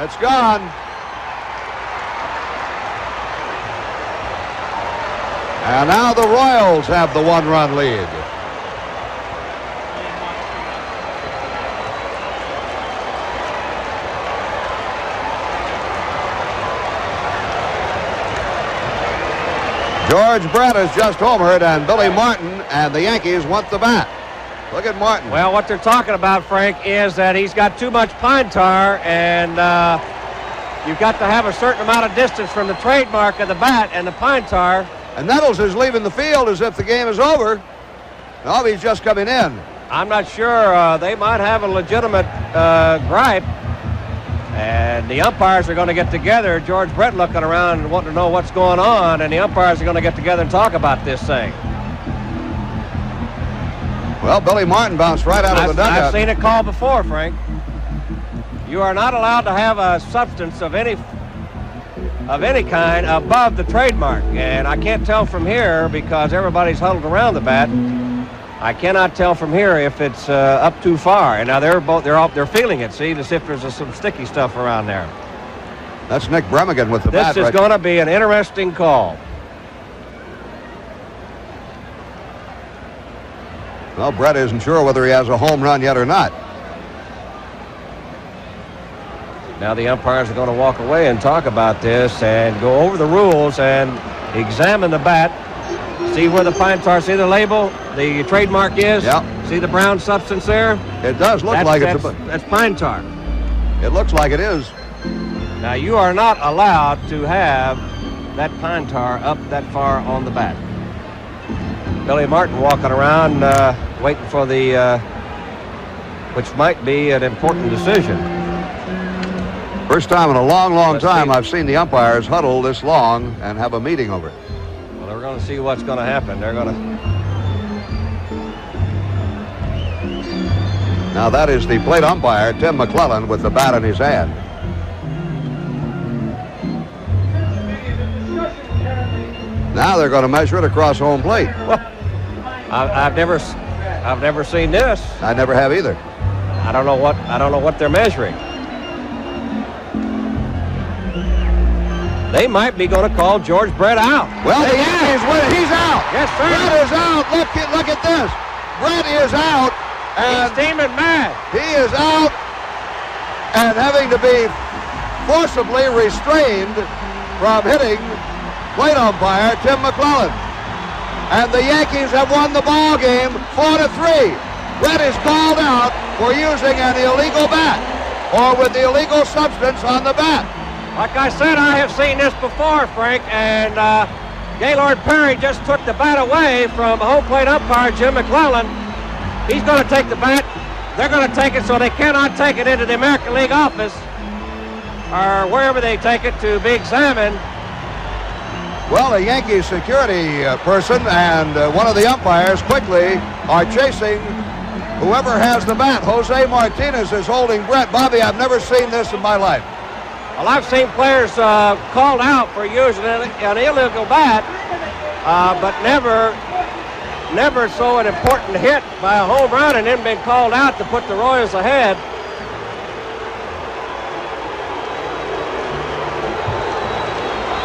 It's gone. And now the Royals have the one-run lead. George Brett has just homered, and Billy Martin and the Yankees want the bat. Look at Martin. Well, what they're talking about, Frank, is that he's got too much pine tar, and you've got to have a certain amount of distance from the trademark of the bat and the pine tar. And Nettles is leaving the field as if the game is over. No, he's just coming in. I'm not sure. They might have a legitimate gripe. And the umpires are going to get together. George Brett looking around and wanting to know what's going on, and the umpires are going to get together and talk about this thing. Well, Billy Martin bounced right out of the dugout. I've seen it called before, Frank. You are not allowed to have a substance of any kind above the trademark, and I can't tell from here because everybody's huddled around the bat. I cannot tell from here if it's up too far. And now they're feeling it. See, as if there's some sticky stuff around there. That's Nick Bremigan with the bat. This is going to be an interesting call. Well, Brett isn't sure whether he has a home run yet or not. Now the umpires are going to walk away and talk about this and go over the rules and examine the bat. See where the pine tar, see the label, the trademark is? Yeah. See the brown substance there? It does look like it's that's pine tar. It looks like it is. Now you are not allowed to have that pine tar up that far on the bat. Billy Martin walking around waiting for the, which might be an important decision. First time in a long time I've seen the umpires huddle this long and have a meeting over it. Well, we're going to see what's going to happen. They're going to... Now that is the plate umpire, Tim McClellan, with the bat in his hand. Now they're going to measure it across home plate. Well, I've never seen this. I never have either. I don't know what they're measuring. They might be going to call George Brett out. Well, the Yankees win it. He's out. Yes, sir. Brett is out. Look at this. Brett is out. And he's steaming mad. He is out and having to be forcibly restrained from hitting plate umpire Tim McClellan. And the Yankees have won the ball game 4-3. Brett is called out for using an illegal bat or with the illegal substance on the bat. Like I said, I have seen this before, Frank, and Gaylord Perry just took the bat away from home plate umpire Jim McClellan. He's going to take the bat. They're going to take it so they cannot take it into the American League office or wherever they take it to be examined. Well, a Yankees security person and one of the umpires quickly are chasing whoever has the bat. Jose Martinez is holding Brett. Bobby, I've never seen this in my life. Well, I've seen players called out for using an illegal bat, but never so an important hit by a home run and then been called out to put the Royals ahead.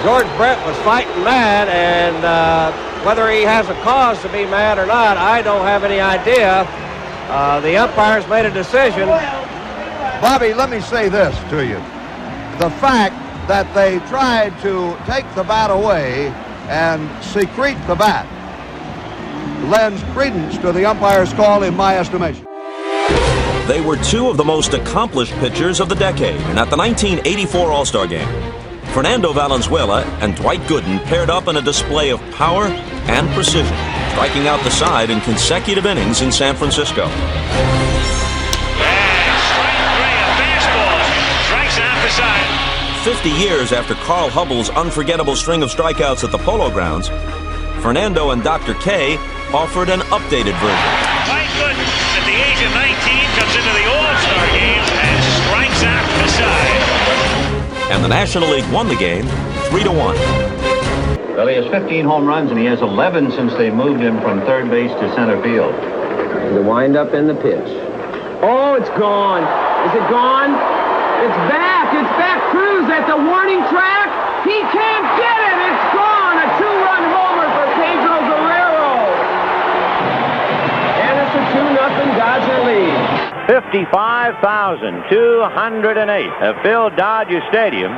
George Brett was fighting mad, and whether he has a cause to be mad or not, I don't have any idea. The umpires made a decision. Bobby, let me say this to you. The fact that they tried to take the bat away and secrete the bat lends credence to the umpire's call in my estimation. They were two of the most accomplished pitchers of the decade, and at the 1984 All-Star Game, Fernando Valenzuela and Dwight Gooden paired up in a display of power and precision, striking out the side in consecutive innings in San Francisco. Strike three, a fastball, strikes out the side. 50 years after Carl Hubbell's unforgettable string of strikeouts at the Polo Grounds, Fernando and Dr. K offered an updated version. Dwight Gooden, at the age of 19, comes into the All-Star Game and strikes out the side. And the National League won the game 3-1. Well, he has 15 home runs, and he has 11 since they moved him from third base to center field. The wind-up and the pitch. Oh, it's gone. Is it gone? It's back. It's back. Cruz at the warning track. He can't get it. It's gone. A 2-run homer for Pedro Guerrero. And it's a 2-0 Dodger lead. 55,208 have filled Dodger Stadium,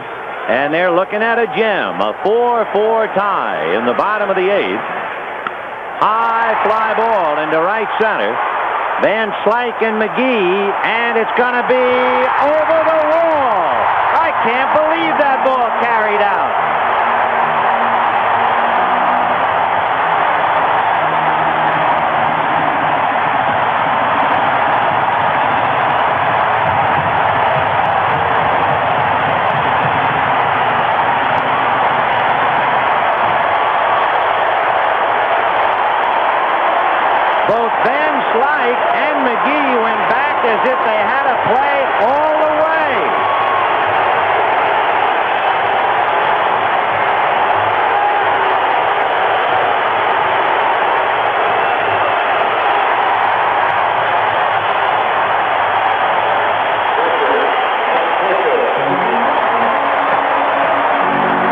and they're looking at a gem, a 4-4 tie in the bottom of the 8th. High fly ball into right center. Van Slyke and McGee, and it's going to be over the wall. I can't believe that ball carried out. Both Van Slyke and McGee went back as if they had to play all the way.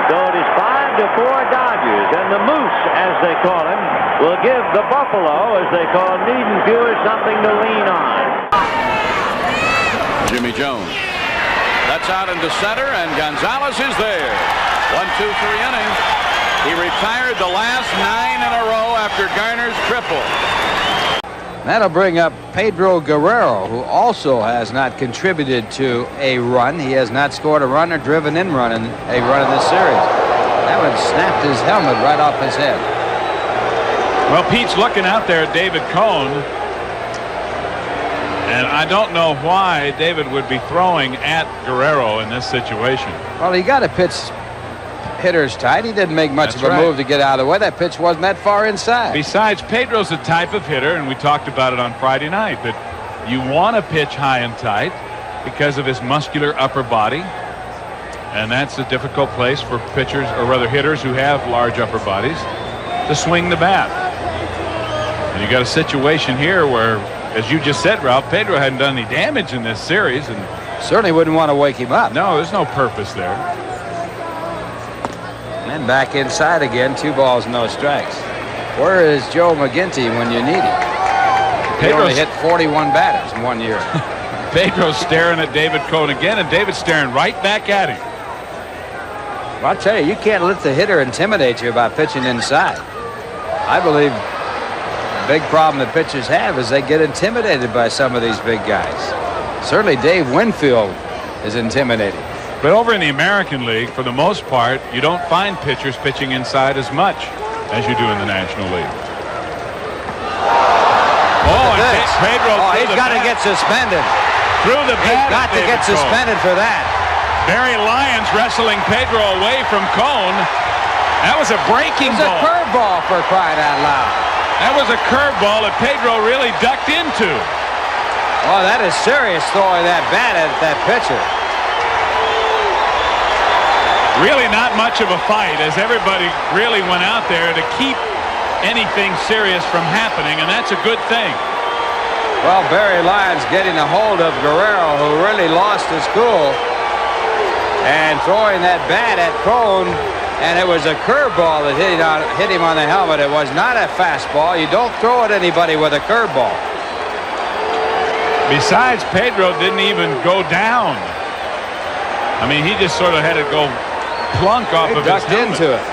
So it is 5-4 Dodgers, and the Moose, as they call him, will give the Buffalo, as they call Niedenfuhr, something to lean on. Jimmy Jones. That's out into center, and Gonzalez is there. 1-2-3 innings. He retired the last 9 in a row after Garner's triple. That'll bring up Pedro Guerrero, who also has not contributed to a run. He has not scored a run or driven in a run in this series. That one snapped his helmet right off his head. Well, Pete's looking out there at David Cone, and I don't know why David would be throwing at Guerrero in this situation. Well, he got to pitch hitters tight. He didn't make much of a move to get out of the way. That pitch wasn't that far inside. Besides, Pedro's a type of hitter, and we talked about it on Friday night, that you want to pitch high and tight because of his muscular upper body, and that's a difficult place for pitchers, or rather hitters who have large upper bodies, to swing the bat. And you got a situation here where, as you just said, Ralph, Pedro hadn't done any damage in this series, and certainly wouldn't want to wake him up. No, there's no purpose there. And back inside again, 2 balls, no strikes. Where is Joe McGinty when you need him? He only hit 41 batters in 1 year. Pedro's staring at David Cone again, and David's staring right back at him. Well, I'll tell you, you can't let the hitter intimidate you about pitching inside. I believe the big problem that pitchers have is they get intimidated by some of these big guys. Certainly Dave Winfield is intimidating. But over in the American League, for the most part, you don't find pitchers pitching inside as much as you do in the National League. Oh, and Pedro he's got to get suspended. Through the bat. He's got to get suspended for that. Barry Lyons wrestling Pedro away from Cone. That was a breaking ball. It was a curveball, for crying out loud. That was a curveball that Pedro really ducked into. Oh, that is serious throwing that bat at that pitcher. Really not much of a fight, as everybody really went out there to keep anything serious from happening, and that's a good thing. Well, Barry Lyons getting a hold of Guerrero, who really lost his cool, and throwing that bat at Cone, and it was a curveball that hit him on the helmet. It was not a fastball. You don't throw at anybody with a curveball. Besides, Pedro didn't even go down. I mean, he just sort of had to go plunk off of his helmet. Into it.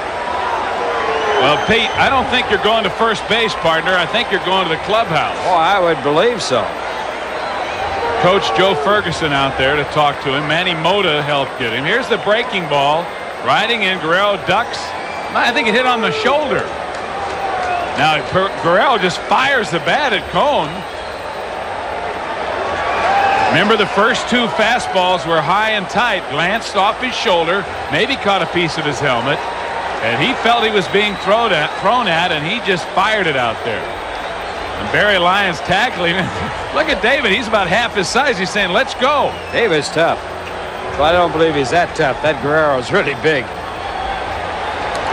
Well, Pete, I don't think you're going to first base, partner. I think you're going to the clubhouse. Oh, I would believe so. Coach Joe Ferguson out there to talk to him. Manny Mota helped get him. Here's the breaking ball. Riding in, Guerrero ducks. I think it hit on the shoulder. Now, Guerrero just fires the bat at Cone. Remember, the first 2 fastballs were high and tight, glanced off his shoulder, maybe caught a piece of his helmet, and he felt he was being thrown at, and he just fired it out there. And Barry Lyons tackling him. Look at David. He's about half his size. He's saying, let's go. David's tough. Well, I don't believe he's that tough. That Guerrero's really big.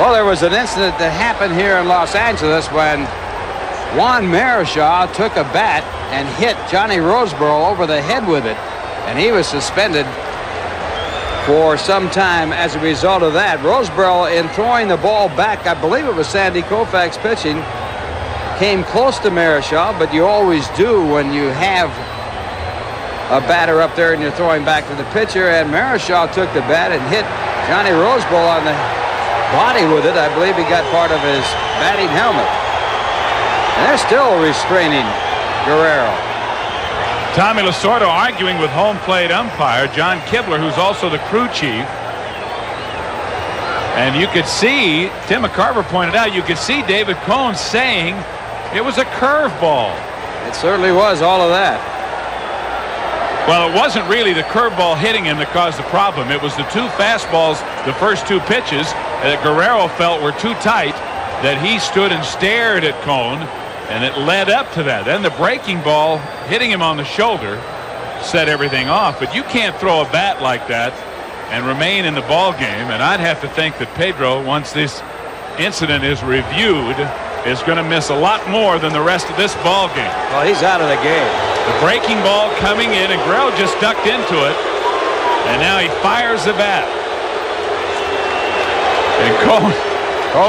Well, there was an incident that happened here in Los Angeles when Juan Marichal took a bat and hit Johnny Roseboro over the head with it, and he was suspended for some time as a result of that. Roseboro, in throwing the ball back, I believe it was Sandy Koufax pitching, came close to Marichal, but you always do when you have a batter up there and you're throwing back to the pitcher, and Marichal took the bat and hit Johnny Roseboro on the body with it. I believe he got part of his batting helmet. And they're still restraining Guerrero. Tommy Lasorda arguing with home plate umpire John Kibler, who's also the crew chief. And you could see, Tim McCarver pointed out, you could see David Cone saying it was a curveball. It certainly was all of that. Well, it wasn't really the curveball hitting him that caused the problem. It was the two fastballs, the first two pitches, that Guerrero felt were too tight, that he stood and stared at Cone, and it led up to that. Then the breaking ball hitting him on the shoulder set everything off. But you can't throw a bat like that and remain in the ball game. And I'd have to think that Pedro, once this incident is reviewed, is going to miss a lot more than the rest of this ball game. Well, he's out of the game. The breaking ball coming in, and Guerrero just ducked into it, and now he fires the bat. And Cone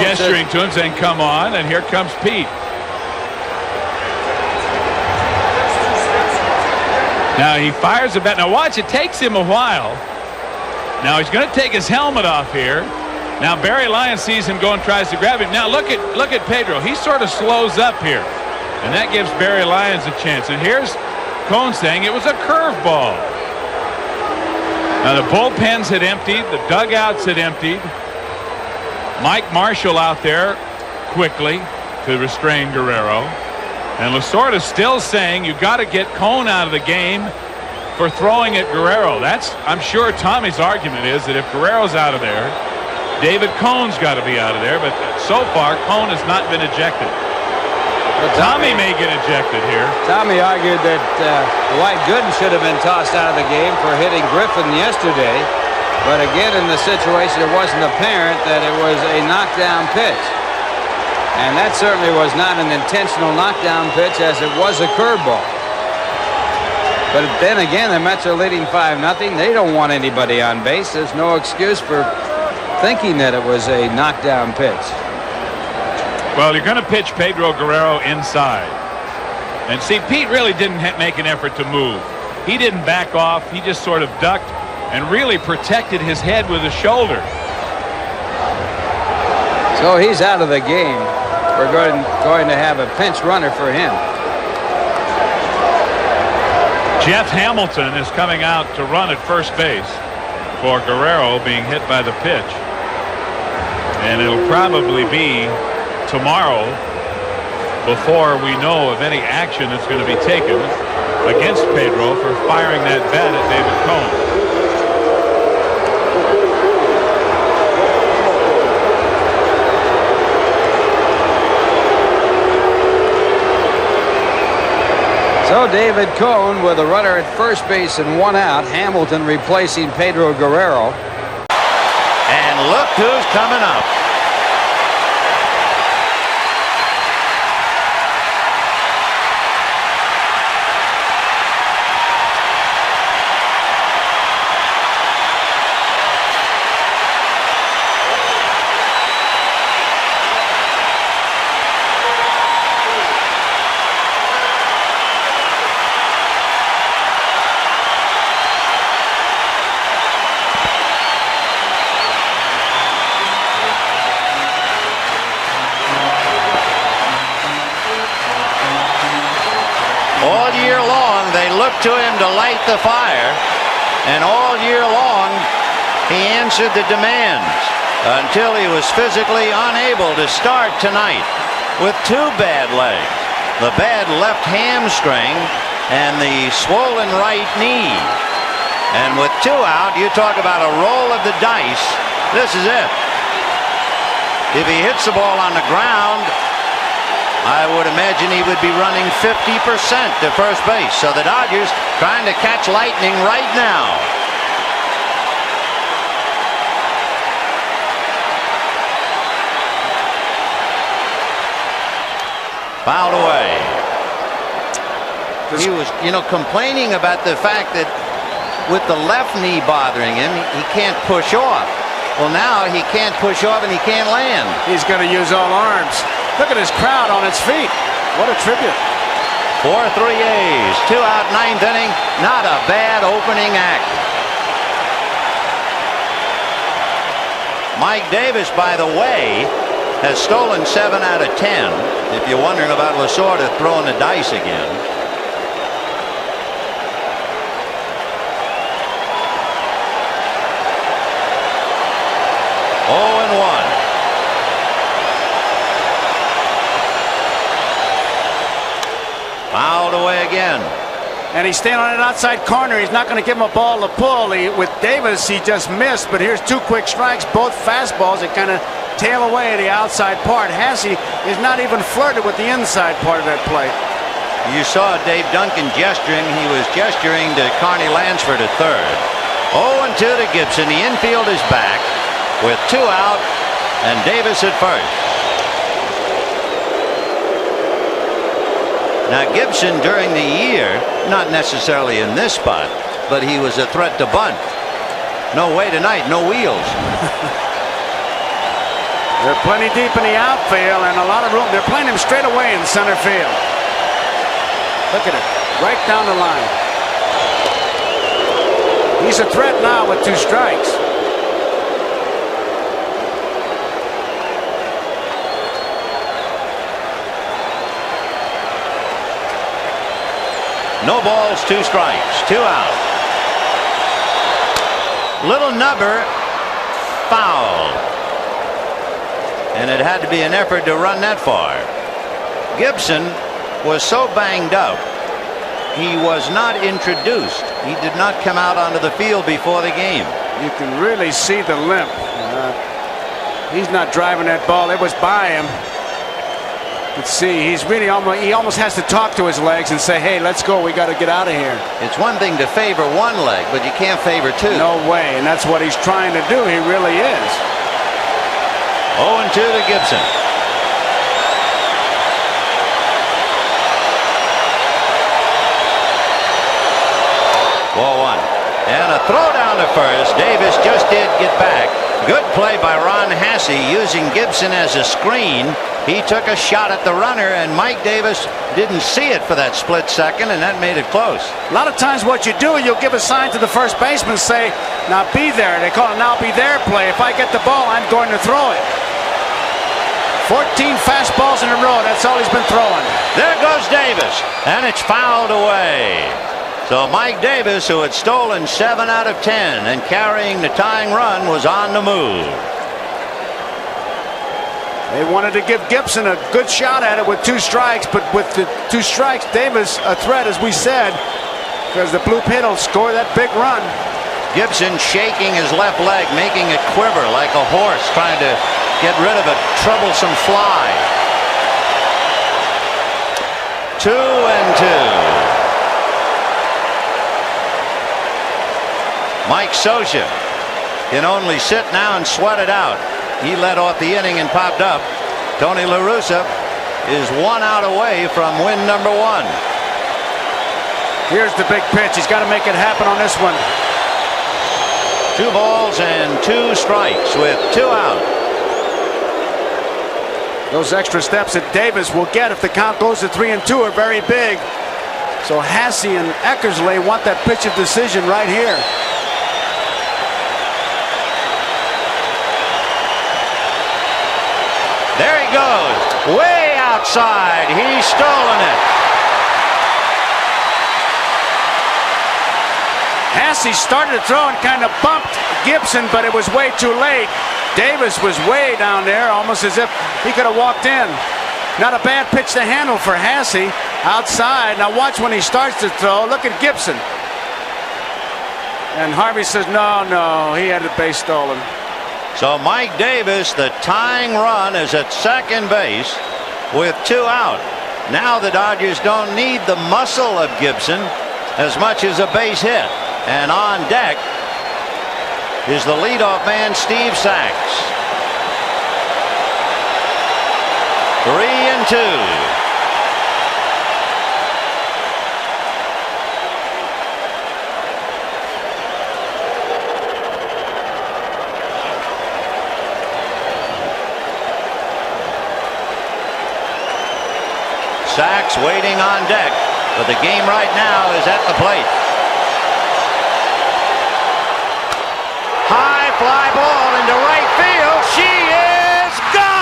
gesturing to him, saying, "Come on," and here comes Pete. Now he fires the bat. Now watch, it takes him a while. Now he's going to take his helmet off here. Now Barry Lyons sees him go and tries to grab him. Now look at Pedro. He sort of slows up here, and that gives Barry Lyons a chance. And here's Cone saying it was a curveball. Now the bullpens had emptied, the dugouts had emptied. Mike Marshall out there quickly to restrain Guerrero. And Lasorda still saying you got to get Cone out of the game for throwing at Guerrero. That's, I'm sure Tommy's argument is that if Guerrero's out of there, David Cone's got to be out of there. But so far, Cone has not been ejected. Well, Tommy may get ejected here. Tommy argued that Dwight Gooden should have been tossed out of the game for hitting Griffin yesterday. But again, in the situation, it wasn't apparent that it was a knockdown pitch. And that certainly was not an intentional knockdown pitch, as it was a curveball. But then again, the Mets are leading 5-0. They don't want anybody on base. There's no excuse for thinking that it was a knockdown pitch. Well, you're going to pitch Pedro Guerrero inside. And see, Pete really didn't make an effort to move. He didn't back off. He just sort of ducked and really protected his head with his shoulder. So he's out of the game. We're going to have a pinch runner for him. Jeff Hamilton is coming out to run at first base for Guerrero being hit by the pitch. And it'll probably be tomorrow before we know of any action that's going to be taken against Pedro for firing that bat at David Cone. So David Cone with a runner at first base and one out. Hamilton replacing Pedro Guerrero. And look who's coming up. To him to light the fire, and all year long he answered the demands until he was physically unable to start tonight with two bad legs, the bad left hamstring and the swollen right knee. And with two out, you talk about a roll of the dice. This is it. If he hits the ball on the ground, I would imagine he would be running 50% to first base. So the Dodgers trying to catch lightning right now. Fouled away. He was, complaining about the fact that with the left knee bothering him. He can't push off. Well, now he can't push off and he can't land. He's going to use all arms. Look at his crowd on its feet. What a tribute. 4-3 A's. 2 out, 9th inning. Not a bad opening act. Mike Davis, by the way, has stolen 7 out of 10. If you're wondering about Lasorda throwing the dice again. Oh, and 1. Fouled away again. And he's staying on an outside corner. He's not going to give him a ball to pull. With Davis, he just missed. But here's 2 quick strikes, both fastballs that kind of tail away at the outside part. Hasse is not even flirted with the inside part of that plate. You saw Dave Duncan gesturing. He was gesturing to Carney Lansford at third. 0-2 to Gibson. The infield is back with 2 out and Davis at first. Now Gibson during the year, not necessarily in this spot, but he was a threat to bunt. No way tonight, no wheels. They're plenty deep in the outfield and a lot of room. They're playing him straight away in center field. Look at it, right down the line. He's a threat now with 2 strikes. No balls, 2 strikes, 2 out. Little nubber, foul. And it had to be an effort to run that far. Gibson was so banged up, he was not introduced. He did not come out onto the field before the game. You can really see the limp. He's not driving that ball. It was by him. Let's see, he's really he almost has to talk to his legs and say, hey, let's go, we got to get out of here. It's one thing to favor one leg, but you can't favor 2. No way, and that's what he's trying to do. He really is. 0-2 to Gibson. Ball 1. And a throw down to first. Davis just did get back. Good play by Ron Hasse using Gibson as a screen. He took a shot at the runner, and Mike Davis didn't see it for that split second, and that made it close. A lot of times what you do, you'll give a sign to the first baseman, say, now be there. They call it now be there play. If I get the ball, I'm going to throw it. 14 fastballs in a row. That's all he's been throwing. There goes Davis, and it's fouled away. So Mike Davis, who had stolen 7 out of 10 and carrying the tying run, was on the move. They wanted to give Gibson a good shot at it with 2 strikes, but with the 2 strikes, Davis a threat, as we said, because the blue pin will score that big run. Gibson shaking his left leg, making it quiver like a horse trying to get rid of a troublesome fly. 2-2. Mike Scioscia can only sit now and sweat it out. He led off the inning and popped up. Tony La Russa is 1 out away from win number 1. Here's the big pitch. He's got to make it happen on this one. 2 balls and 2 strikes with 2 out. Those extra steps that Davis will get if the count goes to 3-2 are very big. So Hasse and Eckersley want that pitch of decision right here. There he goes, way outside. He's stolen it. Hasse started to throw and kind of bumped Gibson, but it was way too late. Davis was way down there, almost as if he could have walked in. Not a bad pitch to handle for Hasse outside. Now watch when he starts to throw. Look at Gibson. And Harvey says, no, he had the base stolen. So Mike Davis, the tying run, is at second base with 2 out. Now the Dodgers don't need the muscle of Gibson as much as a base hit. And on deck is the leadoff man, Steve Sachs. 3-2. six waiting on deck, but the game right now is at the plate. High fly ball into right field. She is gone.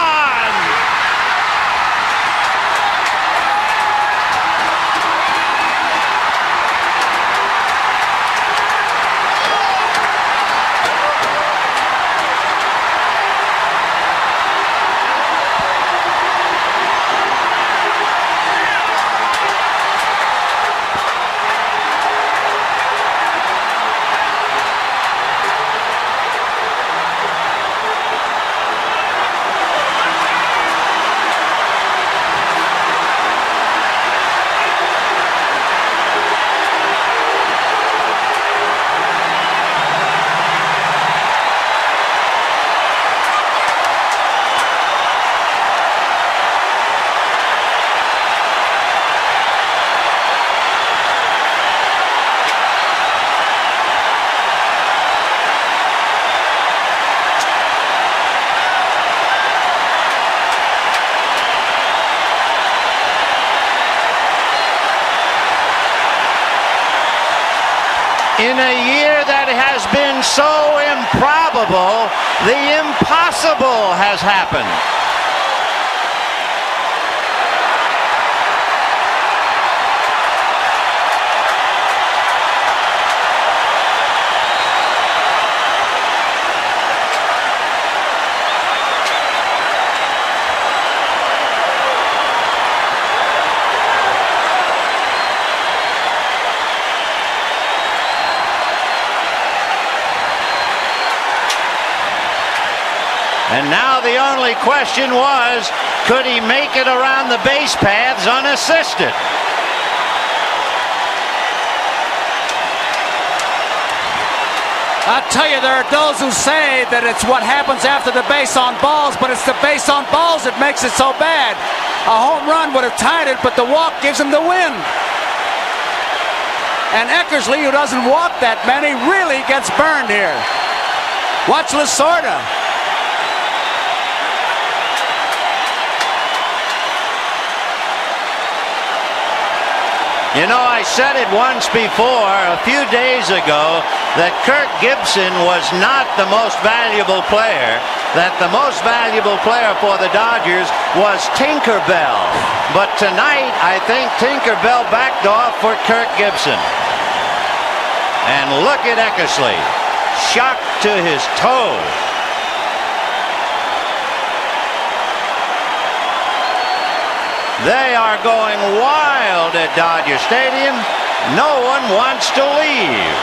In a year that has been so improbable, the impossible has happened. And now the only question was, could he make it around the base paths unassisted? I'll tell you, there are those who say that it's what happens after the base on balls, but it's the base on balls that makes it so bad. A home run would have tied it, but the walk gives him the win. And Eckersley, who doesn't walk that many, really gets burned here. Watch Lasorda. You know, I said it once before, a few days ago, that Kirk Gibson was not the most valuable player, that the most valuable player for the Dodgers was Tinkerbell. But tonight, I think Tinkerbell backed off for Kirk Gibson. And look at Eckersley, shocked to his toes. They are going wild at Dodger Stadium. No one wants to leave.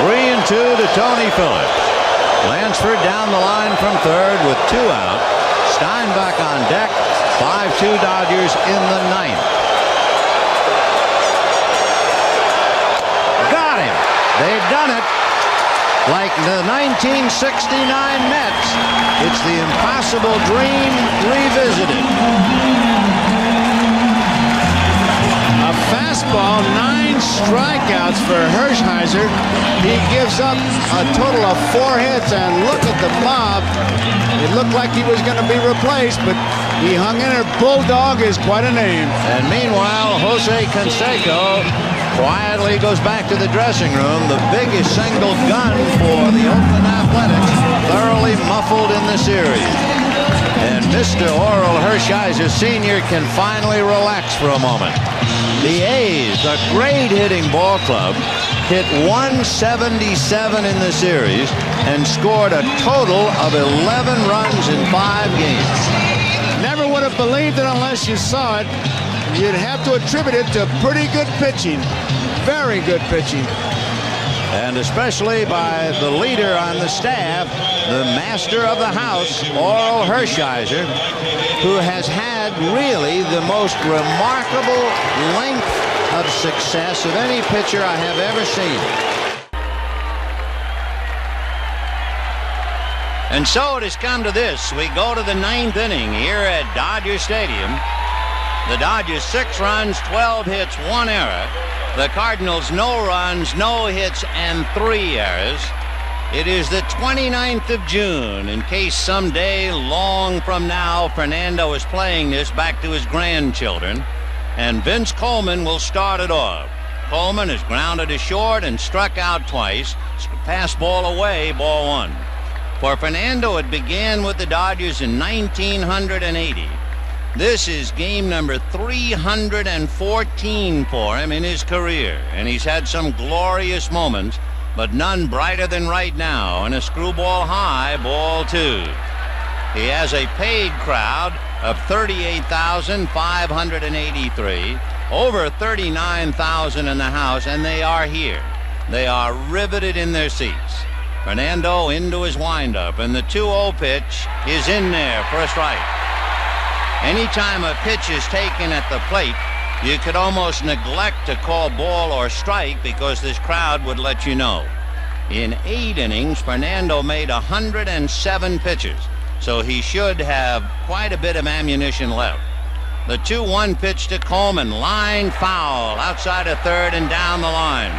3-2 to Tony Phillips. Lansford down the line from third with 2 out. Steinbach on deck. 5-2 Dodgers in the ninth. Got him. They've done it. Like the 1969 Mets, it's the impossible dream revisited. A fastball, 9 strikeouts for Hershiser. He gives up a total of 4 hits, and look at the mob. It looked like he was going to be replaced, but he hung in there. Bulldog is quite a name. And meanwhile, Jose Canseco quietly goes back to the dressing room. The biggest single gun for the Oakland Athletics, thoroughly muffled in the series. And Mr. Orel Hershiser Sr. can finally relax for a moment. The A's, a great hitting ball club, hit 177 in the series and scored a total of 11 runs in 5 games. Never would have believed it unless you saw it. You'd have to attribute it to pretty good pitching. Very good pitching. And especially by the leader on the staff, the master of the house, Orel Hershiser, who has had really the most remarkable length of success of any pitcher I have ever seen. And so it has come to this. We go to the 9th inning here at Dodger Stadium. The Dodgers 6 runs, 12 hits, 1 error. The Cardinals no runs, no hits, and 3 errors. It is the 29th of June. In case someday, long from now, Fernando is playing this back to his grandchildren. And Vince Coleman will start it off. Coleman has grounded to short and struck out twice. Pass ball away, ball one. For Fernando, it began with the Dodgers in 1980. This is game number 314 for him in his career. And he's had some glorious moments, but none brighter than right now in a screwball high, ball two. He has a paid crowd of 38,583, over 39,000 in the house, and they are here. They are riveted in their seats. Fernando into his windup, and the 2-0 pitch is in there for a strike. Anytime a pitch is taken at the plate, you could almost neglect to call ball or strike because this crowd would let you know. In 8 innings, Fernando made 107 pitches, so he should have quite a bit of ammunition left. The 2-1 pitch to Coleman, line foul, outside of third and down the line.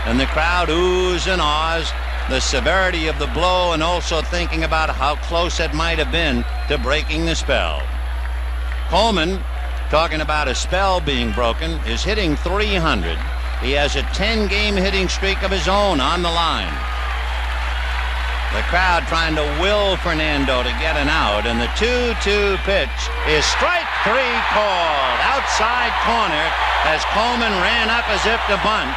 And the crowd oohs and ahs, the severity of the blow, and also thinking about how close it might have been to breaking the spell. Coleman, talking about a spell being broken, is hitting .300. He has a 10-game hitting streak of his own on the line. The crowd trying to will Fernando to get an out, and the 2-2 pitch is strike 3 called. Outside corner as Coleman ran up as if to bunt,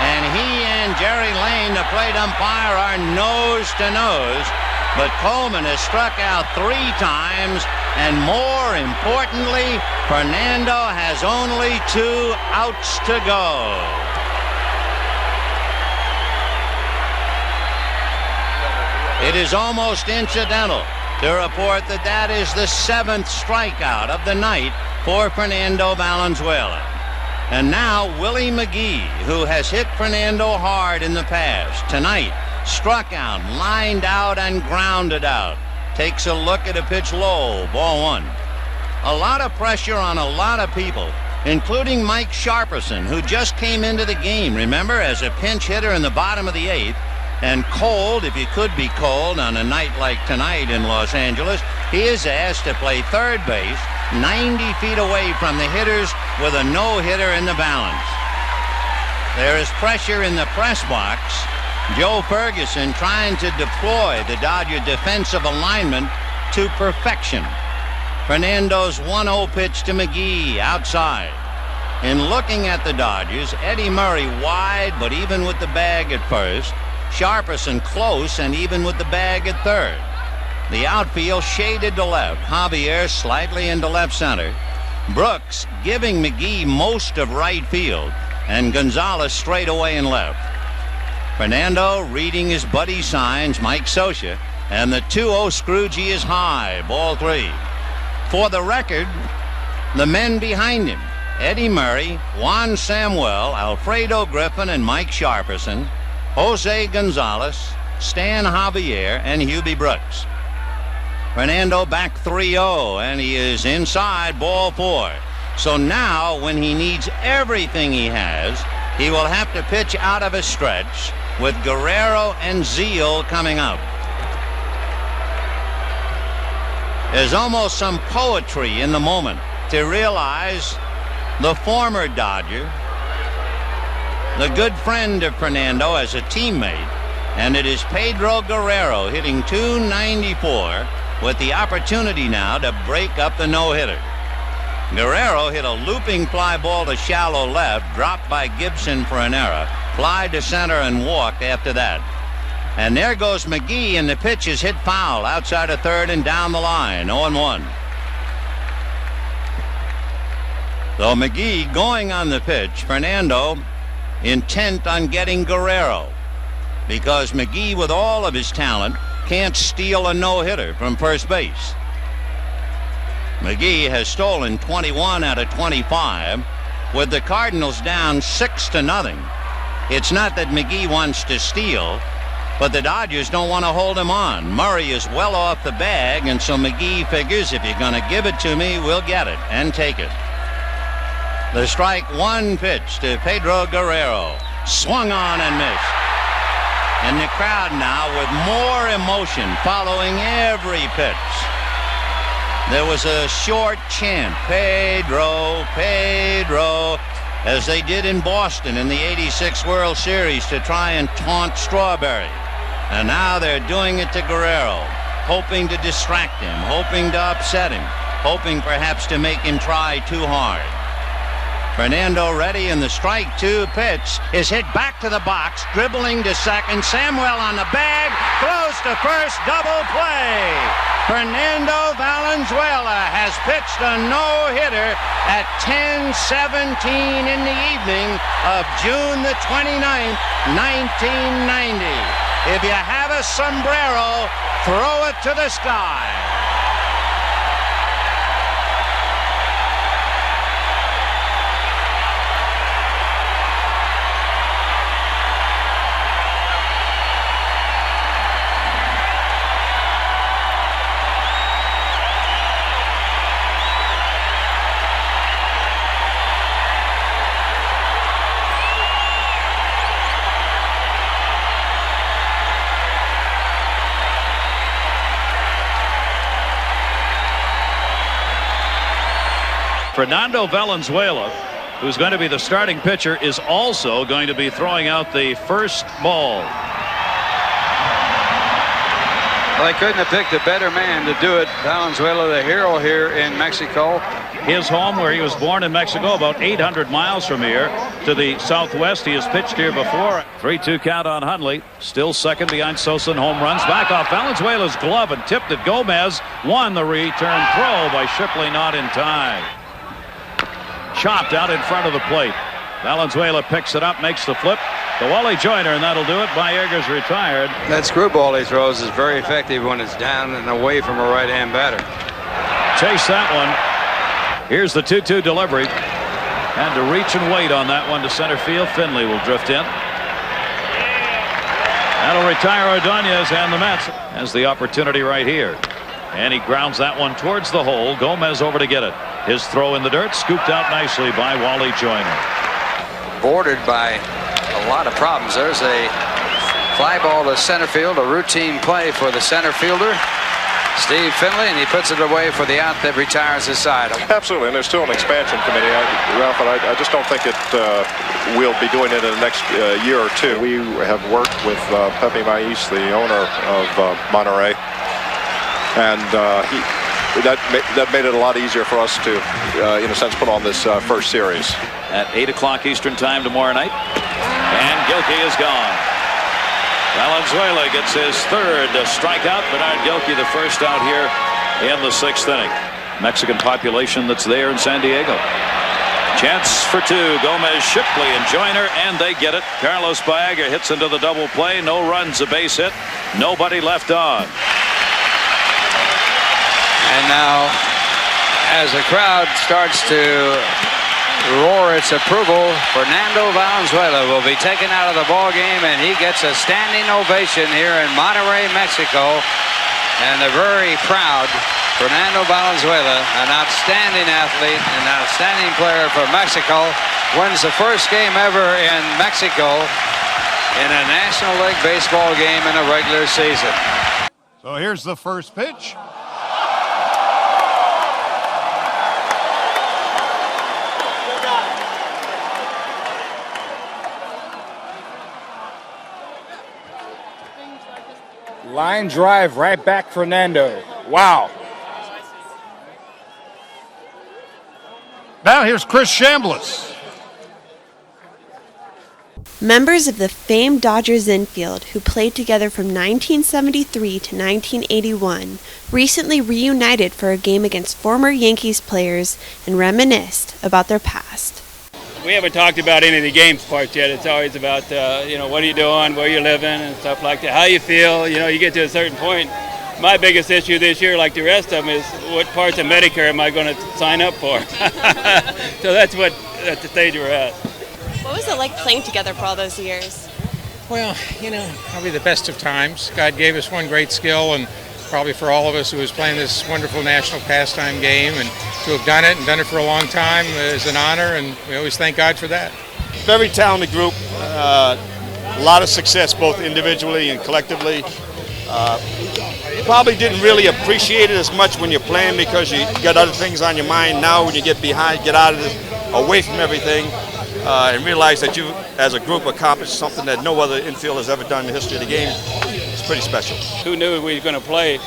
and he and Jerry Lane, the plate umpire, are nose to nose. But Coleman has struck out 3 times, and more importantly, Fernando has only 2 outs to go. It is almost incidental to report that that is the 7th strikeout of the night for Fernando Valenzuela. And now Willie McGee, who has hit Fernando hard in the past, tonight struck out, lined out, and grounded out. Takes a look at a pitch low, ball one. A lot of pressure on a lot of people, including Mike Sharperson, who just came into the game, remember, as a pinch hitter in the bottom of the 8th. And cold, if you could be cold on a night like tonight in Los Angeles, he is asked to play third base 90 feet away from the hitters with a no-hitter in the balance. There is pressure in the press box. Joe Ferguson trying to deploy the Dodger defensive alignment to perfection. Fernando's 1-0 pitch to McGee outside. In looking at the Dodgers, Eddie Murray wide, but even with the bag at first. Sharperson close and even with the bag at third. The outfield shaded to left. Javier slightly into left center. Brooks giving McGee most of right field, and Gonzalez straight away in left. Fernando reading his buddy signs, Mike Scioscia, and the 2-0 Scroogey is high, ball 3. For the record, the men behind him, Eddie Murray, Juan Samuel, Alfredo Griffin, and Mike Sharperson, Jose Gonzalez, Stan Javier, and Hubie Brooks. Fernando back 3-0, and he is inside, ball 4. So now, when he needs everything he has, he will have to pitch out of a stretch with Guerrero and Zeal coming up. There's almost some poetry in the moment to realize the former Dodger, the good friend of Fernando as a teammate, and it is Pedro Guerrero hitting .294 with the opportunity now to break up the no-hitter. Guerrero hit a looping fly ball to shallow left, dropped by Gibson for an error, fly to center and walked after that. And there goes McGee, and the pitch is hit foul outside of third and down the line, 0-1. So McGee going on the pitch, Fernando intent on getting Guerrero, because McGee, with all of his talent, can't steal a no-hitter from first base. McGee has stolen 21 out of 25, with the Cardinals down 6-0. It's not that McGee wants to steal, but the Dodgers don't want to hold him on. Murray is well off the bag, and so McGee figures, if you're going to give it to me, we'll get it and take it. The strike 1 pitch to Pedro Guerrero. Swung on and missed. And the crowd now with more emotion following every pitch. There was a short chant, Pedro, Pedro, as they did in Boston in the '86 World Series to try and taunt Strawberry. And now they're doing it to Guerrero, hoping to distract him, hoping to upset him, hoping perhaps to make him try too hard. Fernando ready, and the strike 2 pitch is hit back to the box, dribbling to second. Samuel on the bag, throws to first, double play. Fernando Valenzuela has pitched a no-hitter at 10:17 in the evening of June the 29th, 1990. If you have a sombrero, throw it to the sky. Fernando Valenzuela, who's going to be the starting pitcher, is also going to be throwing out the first ball. Well, they couldn't have picked a better man to do it. Valenzuela, the hero here in Mexico. His home, where he was born in Mexico, about 800 miles from here to the southwest. He has pitched here before. 3-2 count on Hundley. Still second behind Sosa in home runs. Back off Valenzuela's glove and tipped it. Gomez won the return throw by Shipley, not in time. Chopped out in front of the plate. Valenzuela picks it up, makes the flip to Wally Joyner, and that'll do it. Baeggers retired. That screwball he throws is very effective when it's down and away from a right-hand batter. Chase that one. Here's the 2-2 delivery. Had to reach and wait on that one to center field. Finley will drift in. That'll retire Ordonez, and the Mets has the opportunity right here. And he grounds that one towards the hole. Gomez over to get it. His throw in the dirt, scooped out nicely by Wally Joyner. Bordered by a lot of problems. There's a fly ball to center field, a routine play for the center fielder, Steve Finley, and he puts it away for the out that retires his side. Absolutely, and there's still an expansion committee, Ralph, and I just don't think we'll be doing it in the next year or two. We have worked with Pepe Mais, the owner of Monterey, and that made it a lot easier for us to, in a sense, put on this first series. At 8 o'clock Eastern time tomorrow night. And Gilkey is gone. Valenzuela gets his third strikeout. Bernard Gilkey, the first out here in the 6th inning. Mexican population that's there in San Diego. Chance for 2. Gomez, Shipley, and Joyner, and they get it. Carlos Baega hits into the double play. No runs, a base hit. Nobody left on. And now, as the crowd starts to roar its approval, Fernando Valenzuela will be taken out of the ball game, and he gets a standing ovation here in Monterrey, Mexico. And the very proud Fernando Valenzuela, an outstanding athlete, an outstanding player for Mexico, wins the first game ever in Mexico in a National League Baseball game in a regular season. So here's the first pitch. Line drive right back Fernando. Wow. Now here's Chris Chambliss. Members of the famed Dodgers infield, who played together from 1973 to 1981, recently reunited for a game against former Yankees players and reminisced about their past. We haven't talked about any of the games parts yet. It's always about, what are you doing, where you're living, and stuff like that. How you feel, you get to a certain point. My biggest issue this year, like the rest of them, is what parts of Medicare am I going to sign up for? So that's the stage we're at. What was it like playing together for all those years? Well, probably the best of times. God gave us one great skill, and probably for all of us who was playing this wonderful national pastime game, and to have done it for a long time is an honor, and we always thank God for that. Very talented group. a lot of success both individually and collectively. Probably didn't really appreciate it as much when you're playing because you got other things on your mind. Now when you get behind, get out of this, away from everything, and realize that you as a group accomplished something that no other infield has ever done in the history of the game. It's pretty special. Who knew we were going to play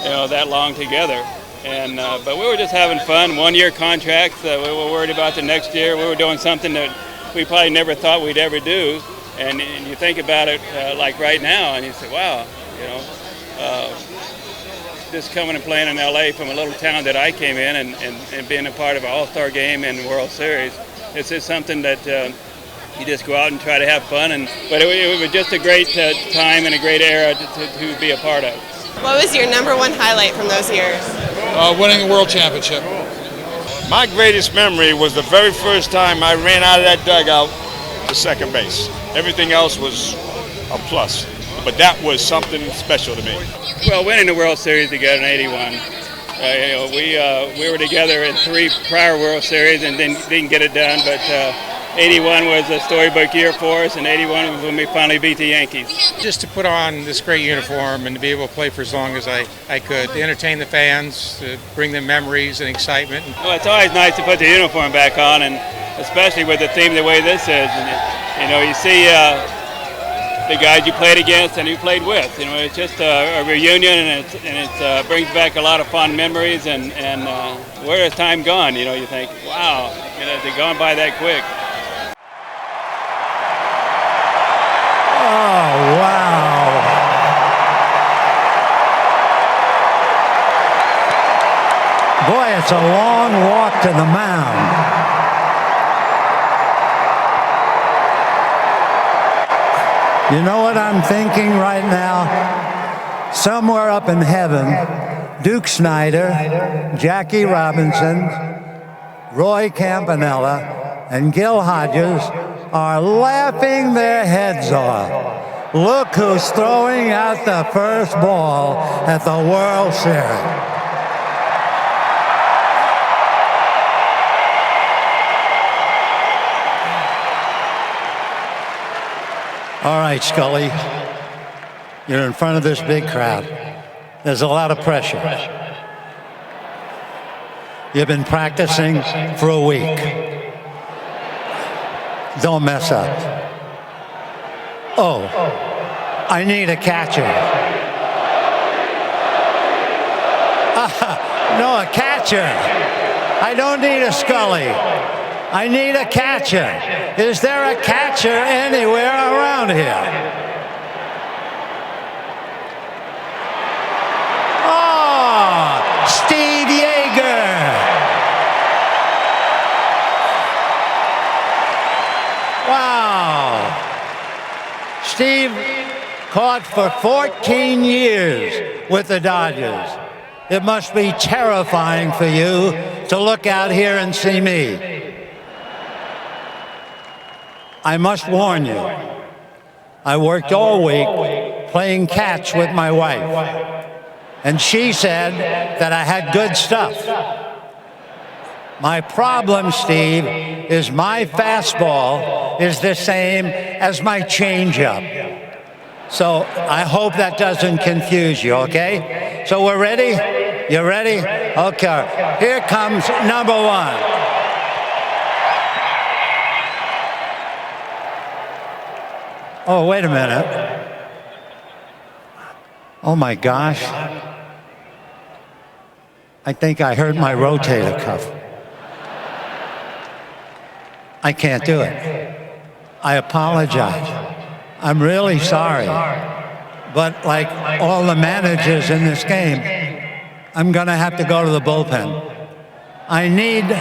that long together? And but we were just having fun. 1-year contracts. We were worried about the next year. We were doing something that we probably never thought we'd ever do. And you think about it like right now, and you say, wow, just coming and playing in LA from a little town that I came in and being a part of an All-Star game and World Series, it's just something that you just go out and try to have fun. But it was just a great time and a great era to be a part of. What was your #1 highlight from those years? Winning a world championship. My greatest memory was the very first time I ran out of that dugout to second base. Everything else was a plus, but that was something special to me. Well, winning the World Series together in '81, we were together in 3 prior World Series and didn't get it done, but '81 was a storybook year for us, and '81 was when we finally beat the Yankees. Just to put on this great uniform and to be able to play for as long as I could, to entertain the fans, to bring them memories and excitement. Well, it's always nice to put the uniform back on, and especially with the theme the way this is. And, you see the guys you played against and you played with. It's just a reunion, and it brings back a lot of fond memories. And where has time gone? You think, wow, they've gone by that quick. Oh, wow. Boy, it's a long walk to the mound. You know what I'm thinking right now? Somewhere up in heaven, Duke Snider, Jackie Robinson, Roy Campanella, and Gil Hodges are laughing their heads off. Look who's throwing out the first ball at the World Series. All right, Scully, you're in front of this big crowd. There's a lot of pressure. You've been practicing for a week. Don't mess up. Oh, I need a catcher. No, a catcher. I don't need a Scully. I need a catcher. Is there a catcher anywhere around here? Oh, Steve Yeager. Wow. Steve caught for 14 years with the Dodgers. It must be terrifying for you to look out here and see me. I must warn you, I worked all week playing catch with my wife, and she said that I had good stuff. My problem, Steve, is my fastball is the same as my changeup. So I hope that doesn't confuse you, okay? So we're ready? You ready? Okay, here comes #1. Oh, wait a minute. Oh, my gosh. I think I hurt my rotator cuff. I can't do it. I apologize. I'm really sorry. But like all the managers in this game, I'm going to have to go to the bullpen. I need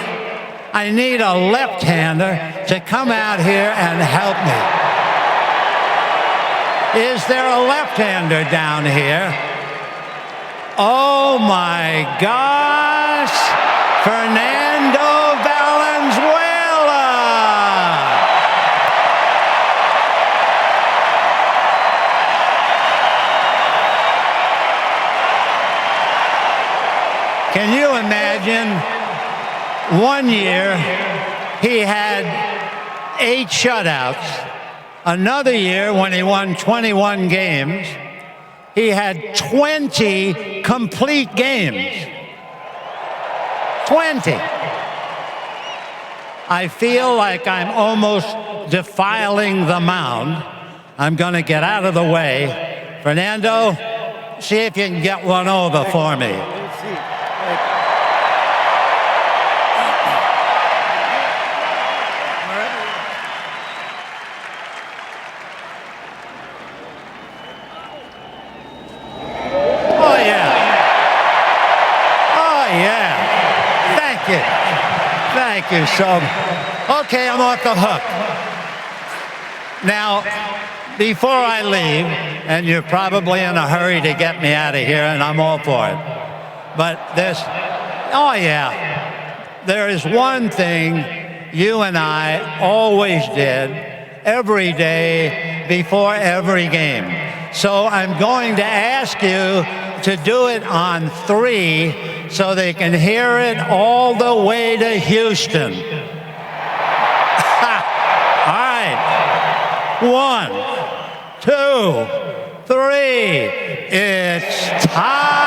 a left-hander to come out here and help me. Is there a left-hander down here? Oh, my gosh. Fernando Valenzuela. Can you imagine? One year, he had 8 shutouts. Another year when he won 21 games, he had 20 complete games. 20. I feel like I'm almost defiling the mound. I'm going to get out of the way. Fernando, see if you can get one over for me. Oh, yeah. Oh, yeah. Thank you. Thank you. So, okay, I'm off the hook. Now, before I leave, and you're probably in a hurry to get me out of here, and I'm all for it. But there is one thing you and I always did every day before every game. So I'm going to ask you to do it on 3 so they can hear it all the way to Houston. All right. 1, 2, 3. It's time.